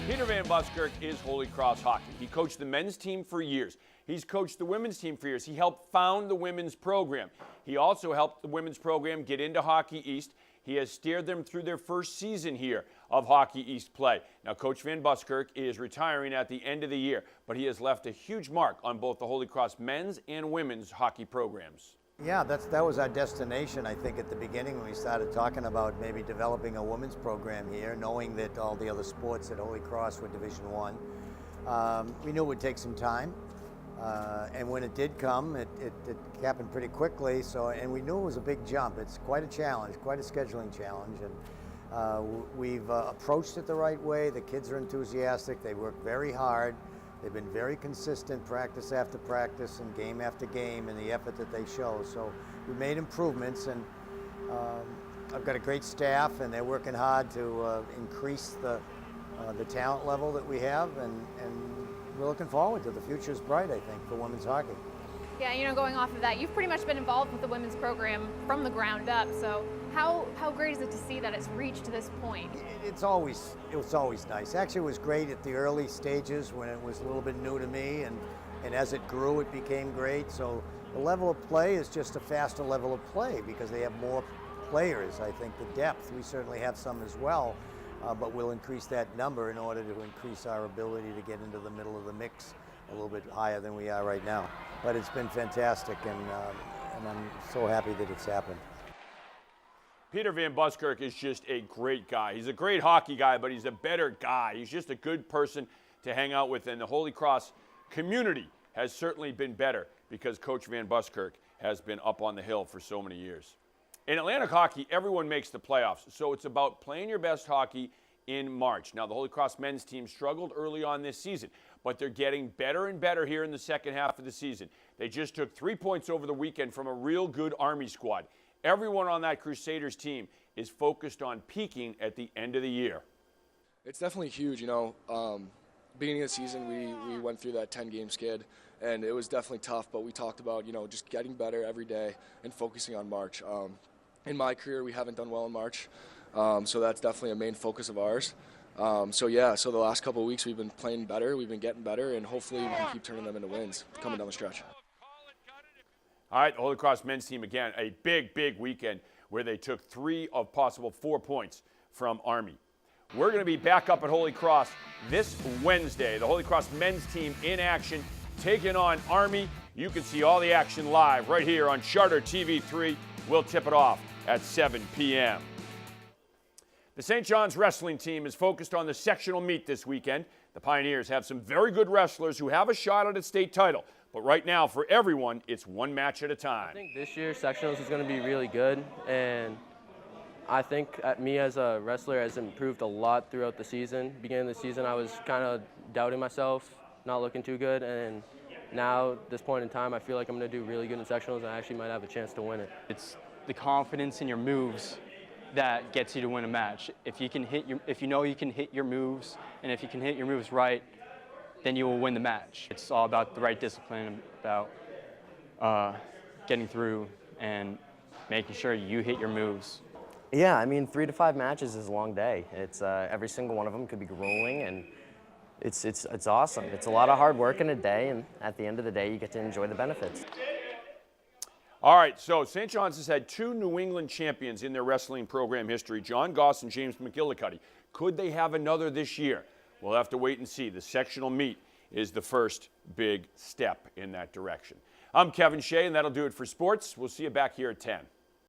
Peter Van Buskirk is Holy Cross hockey. He coached the men's team for years. He's coached the women's team for years. He helped found the women's program. He also helped the women's program get into Hockey East. He has steered them through their first season here of Hockey East play. Now, Coach Van Buskirk is retiring at the end of the year, but he has left a huge mark on both the Holy Cross men's and women's hockey programs. Yeah, that was our destination, I think, at the beginning when we started talking about maybe developing a women's program here, knowing that all the other sports at Holy Cross were Division I. We knew it would take some time, and when it did come, it happened pretty quickly. And we knew it was a big jump. It's quite a challenge, quite a scheduling challenge, and we've approached it the right way. The kids are enthusiastic. They work very hard. They've been very consistent practice after practice and game after game in the effort that they show. So we made improvements, and I've got a great staff, and they're working hard to increase the talent level that we have, and we're looking forward to the future's bright, I think, for women's hockey. Yeah, you know, going off of that, you've pretty much been involved with the women's program from the ground up. So how great is it to see that it's reached this point? It was always nice. Actually, it was great at the early stages when it was a little bit new to me, and as it grew, it became great. So the level of play is just a faster level of play because they have more players. I think the depth, we certainly have some as well, but we'll increase that number in order to increase our ability to get into the middle of the mix a little bit higher than we are right now. But it's been fantastic, and I'm so happy that it's happened. Peter Van Buskirk is just a great guy. He's a great hockey guy, but he's a better guy. He's just a good person to hang out with, and the Holy Cross community has certainly been better because Coach Van Buskirk has been up on the hill for so many years. In Atlantic hockey, everyone makes the playoffs, so it's about playing your best hockey in March. Now, the Holy Cross men's team struggled early on this season, but they're getting better and better here in the second half of the season. They just took 3 points over the weekend from a real good Army squad. Everyone on that Crusaders team is focused on peaking at the end of the year. It's definitely huge, you know. Beginning of the season, we went through that 10-game skid, and it was definitely tough, but we talked about, you know, just getting better every day and focusing on March. In my career, we haven't done well in March, so that's definitely a main focus of ours. So the last couple of weeks we've been playing better, we've been getting better, and hopefully we can keep turning them into wins coming down the stretch. All right, the Holy Cross men's team, again, a big weekend where they took 3 of possible 4 points from Army. We're going to be back up at Holy Cross this Wednesday. The Holy Cross men's team in action, taking on Army. You can see all the action live right here on Charter TV3. We'll tip it off at 7 p.m. The St. John's wrestling team is focused on the sectional meet this weekend. The Pioneers have some very good wrestlers who have a shot at a state title. But right now, for everyone, it's one match at a time. I think this year sectionals is going to be really good, and I think me as a wrestler has improved a lot throughout the season. Beginning of the season, I was kind of doubting myself, not looking too good, and now at this point in time, I feel like I'm going to do really good in sectionals, and I actually might have a chance to win it. It's the confidence in your moves that gets you to win a match. If you know you can hit your moves, and if you can hit your moves right, then you will win the match. It's all about the right discipline, about getting through and making sure you hit your moves. Yeah, I mean, 3 to 5 matches is a long day. It's every single one of them could be grueling, and it's awesome. It's a lot of hard work in a day, and at the end of the day, you get to enjoy the benefits. All right, so St. John's has had 2 New England champions in their wrestling program history, John Goss and James McGillicuddy. Could they have another this year? We'll have to wait and see. The sectional meet is the first big step in that direction. I'm Kevin Shea, and that'll do it for sports. We'll see you back here at 10.